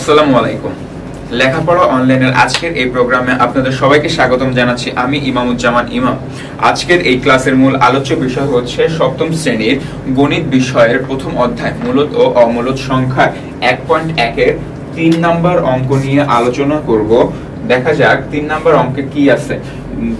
আসসালামু আলাইকুম। লেখাপড়া অনলাইনের আজকের এই প্রোগ্রামে আপনাদের সবাইকে স্বাগতম জানাচ্ছি। আমি ইমামুজ্জামান ইমাম। আজকের এই ক্লাসের মূল আলোচ্য বিষয় হচ্ছে সপ্তম শ্রেণীর গণিত বিষয়ের প্রথম অধ্যায় মূলত ও অমূলত সংখ্যার 1.1 এর 3 নম্বর অঙ্ক নিয়ে আলোচনা করব। দেখা যাক 3 নম্বর অঙ্কে কি আছে।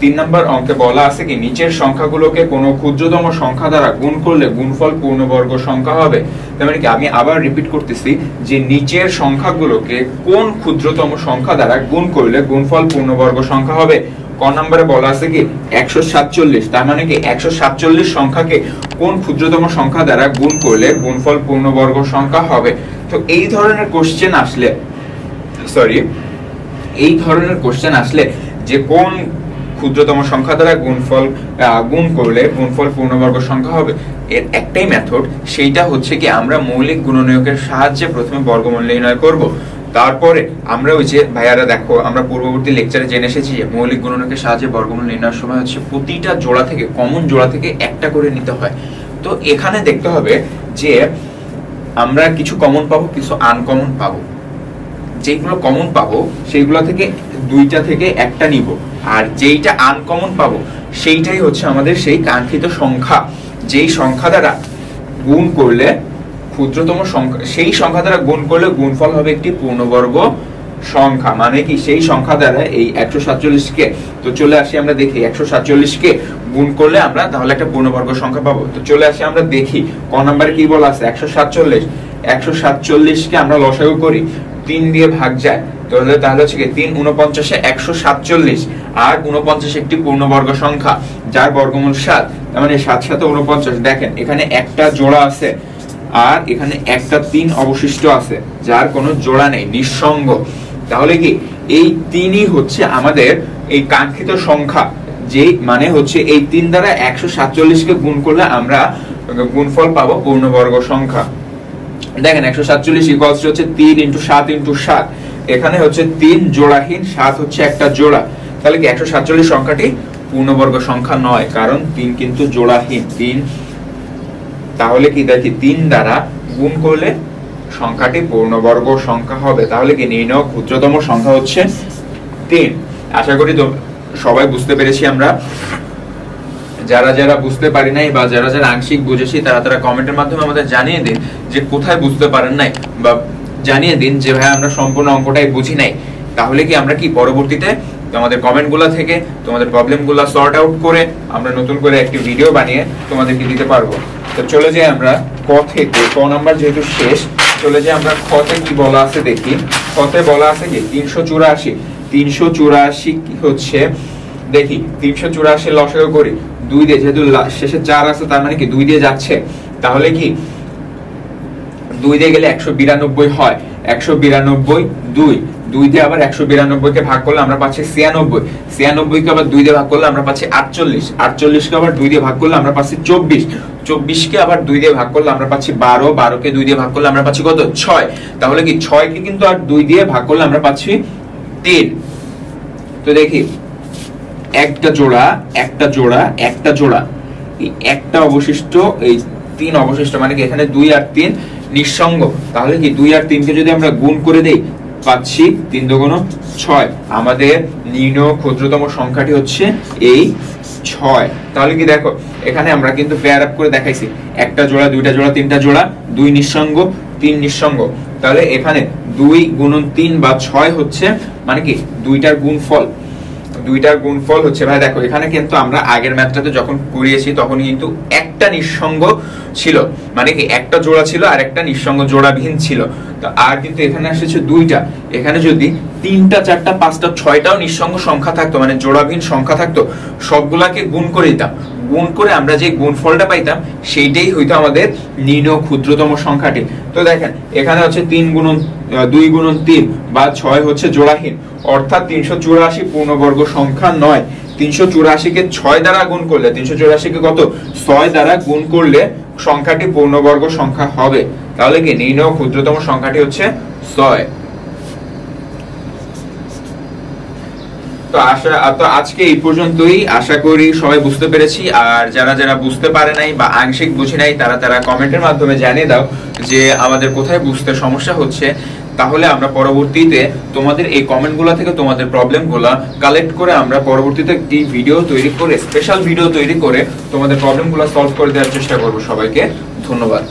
3 নম্বর অঙ্কে বলা আছে কি নিচের সংখ্যাগুলোকে কোনো ক্ষুদ্রতম সংখ্যা দ্বারা গুণ করলে গুণফল পূর্ণবর্গ সংখ্যা হবে। তার মানে কি আমি আবার রিপিট করতেছি যে নিচের সংখ্যাগুলোকে কোন ক্ষুদ্রতম সংখ্যা দ্বারা গুণ করলে গুণফল পূর্ণবর্গ সংখ্যা হবে। ক নম্বরে বলা আছে কি 147। তার মানে কি 147 সংখ্যাকে কোন ক্ষুদ্রতম সংখ্যা দ্বারা গুণ করলে গুণফল পূর্ণবর্গ সংখ্যা হবে। তো এই ধরনের কোশ্চেন আসলে যে কোন ক্ষুদ্রতম সংখ্যা দ্বারা গুণ করলে গুণফল পূর্ণবর্গ সংখ্যা হবে, এর একটাই মেথড, সেইটা হচ্ছে কি আমরা মৌলিক গুণনীয়কের সাহায্যে প্রথমে বর্গমূল নির্ণয় করব। তারপরে আমরা ওই যে ভাইয়ারা দেখো আমরা পূর্ববর্তী লেকচারে জেনে এসেছি যে মৌলিক গুণনীয়কের সাহায্যে বর্গমূল নির্ণয়ের সময় হচ্ছে প্রতিটা জোড়া থেকে কমন জোড়া থেকে একটা করে নিতে হয়। তো এখানে দেখতে হবে যে আমরা কিছু কমন পাবো, কিছু আনকমন পাবো। যেগুলো কমন পাবো সেইগুলো থেকে দুইটা থেকে একটা নিব, আর যেইটা আনকমন পাবো সেইটাই হচ্ছে আমাদের সেই কাঙ্ক্ষিত সংখ্যা। যেই সংখ্যা দ্বারা গুণ করলে ক্ষুদ্রতম সংখ্যা, সেই সংখ্যা দ্বারা গুণ করলে গুণফল হবে একটি পূর্ণবর্গ সংখ্যা। মানে কি সেই সংখ্যা দ্বারা এই 147 কে, তো চলে আসি আমরা দেখি 147 কে গুণ করলে আমরা তাহলে একটা পূর্ণবর্গ সংখ্যা পাবো। তো চলে আসি আমরা দেখি ক নম্বরে কি বলা আছে। 147 কে আমরা লসাগু করি, 3 দিয়ে ভাগ যায়, তাহলে হচ্ছে কি 3 49 147, আর 49 একটি পূর্ণবর্গ সংখ্যা যার বর্গমূল 7। তার মানে 7 7 49। দেখেন এখানে একটা জোড়া আছে আর এখানে একটা 3 অবশিষ্ট আছে যার কোনো জোড়া নেই, নিঃসঙ্গ। তাহলে কি এই 3ই হচ্ছে আমাদের এই কাঙ্ক্ষিত সংখ্যা, যে মানে হচ্ছে এই 3 দ্বারা 147 কে গুণ করলে আমরা গুণফল পাবো পূর্ণবর্গ সংখ্যা। দেখেন 147 ইকুয়ালস হচ্ছে 3 × 7 × 7। এখানে হচ্ছে 3 জোড়াহীন, 7 হচ্ছে একটা জোড়া। তাহলে কি 147 সংখ্যাটি পূর্ণবর্গ সংখ্যা নয়, কারণ 3 কিন্তু জোড়াহীন। 3 তাহলে কি দেখি 3 দ্বারা গুণ করলে সংখ্যাটি পূর্ণবর্গ সংখ্যা হবে। তাহলে কি নির্ণয় ক্ষুদ্রতম সংখ্যা হচ্ছে 3। আশা করি তো সবাই বুঝতে পেরেছি আমরা। যারা যারা বুঝতে পারি নাই বা যারা যারা আংশিক বুঝেছি তারা কমেন্টের মাধ্যমে আমাদের জানিয়ে দিন যে কোথায় বুঝতে পারেন নাই, বা জানিয়ে দিন যে ভাই আমরা সম্পূর্ণ অঙ্কটাই বুঝি নাই। তাহলে কি আমরা কি পরবর্তীতে তোমাদের কমেন্টগুলো থেকে তোমাদের প্রবলেমগুলো সর্ট আউট করে আমরা নতুন করে একটি ভিডিও বানিয়ে তোমাদেরকে দিতে পারবো। তো চলে যাই আমরা ক থেকে, ক নাম্বার যেহেতু শেষ, চলে যাই আমরা খ তে কি বলা আছে দেখি। খতে বলা আছে কি 384 হচ্ছে, দেখি 384 লসাগু করি 2 দিয়ে, যেহেতু শেষে 4 আছে তার মানে কি 2 দিয়ে যাচ্ছে। তাহলে কি 2 দিয়ে গেলে 192 হয়। 192 2 দিয়ে আবার 192 কে ভাগ করলে আমরা পাচ্ছি 96। 96 কে আবার 2 দিয়ে ভাগ করলে আমরা পাচ্ছি 48। 48 কে আবার 2 দিয়ে ভাগ করলে আমরা পাচ্ছি 24। 24 কে আবার 2 দিয়ে ভাগ করলে আমরা পাচ্ছি 12। 12 কে 2 দিয়ে ভাগ করলে আমরা পাচ্ছি কত? 6। তাহলে কি 6 কে কিন্তু আর 2 দিয়ে ভাগ করলে আমরা পাচ্ছি 3। তো দেখি একটা জোড়া একটা জোড়া একটা জোড়া, এই একটা অবশিষ্ট, এই 3 অবশিষ্ট, মানে কি এখানে 2 আর 3 নিঃসঙ্গ। তাহলে কি 2 আর 3 কে যদি আমরা গুণ করে দেই পাচ্ছি 3 × 6। আমাদের নির্ণয় ক্ষুদ্রতম সংখ্যাটি হচ্ছে এই 6। তাহলে কি দেখো এখানে আমরা কিন্তু পেয়ার আপ করে দেখাইছি, একটা জোড়া, দুইটা জোড়া, তিনটা জোড়া, 2 নিঃসঙ্গ, 3 নিঃসঙ্গ। তাহলে এখানে 2 × 3 বা 6 হচ্ছে, মানে কি দুইটার গুণফল হচ্ছে। ভাই দেখো এখানে কিন্তু আমরা আগের ম্যাথটাতে যখন করিয়েছি তখন কিন্তু একটা নিঃসঙ্গ ছিল, মানে কি একটা জোড়া ছিল আর একটা নিঃসঙ্গ জোড়াবিহীন ছিল। তো আর কিন্তু এখানে এসেছে 2টা। এখানে যদি 3টা 4টা 5টা 6টাও নিঃসঙ্গ সংখ্যা থাকতো, মানে জোড়াবিহীন সংখ্যা থাকতো, সবগুলাকে গুণ করে দিতাম। গুণ করে আমরা যে গুণফলটা পাইতাম সেইটাই হইতো আমাদের নির্ণয় ক্ষুদ্রতম সংখ্যাটি। তো দেখেন এখানে হচ্ছে 2 × 3 বা 6 হচ্ছে জোড়াহীন, অর্থাৎ 384 পূর্ণবর্গ সংখ্যা নয়। 384 কে 6 দ্বারা গুণ করলে, 384 কে কত 6 দ্বারা গুণ করলে সংখ্যাটি পূর্ণবর্গ সংখ্যা হবে। তাহলে কি নির্ণয় ক্ষুদ্রতম সংখ্যাটি হচ্ছে 6। তো আজকে এই পর্যন্তই। আশা করি সবাই বুঝতে পেরেছি। আর যারা যারা বুঝতে পারে নাই বা আংশিক বুঝি নাই তারা কমেন্টের মাধ্যমে জানিয়ে দাও যে আমাদের কোথায় বুঝতে সমস্যা হচ্ছে। তাহলে আমরা পরবর্তীতে তোমাদের এই কমেন্টগুলো থেকে তোমাদের প্রবলেমগুলো কালেক্ট করে আমরা পরবর্তীতে একটি ভিডিও তৈরি করে, স্পেশাল ভিডিও তৈরি করে তোমাদের প্রবলেমগুলো সলভ করে দেওয়ার চেষ্টা করব। সবাইকে ধন্যবাদ।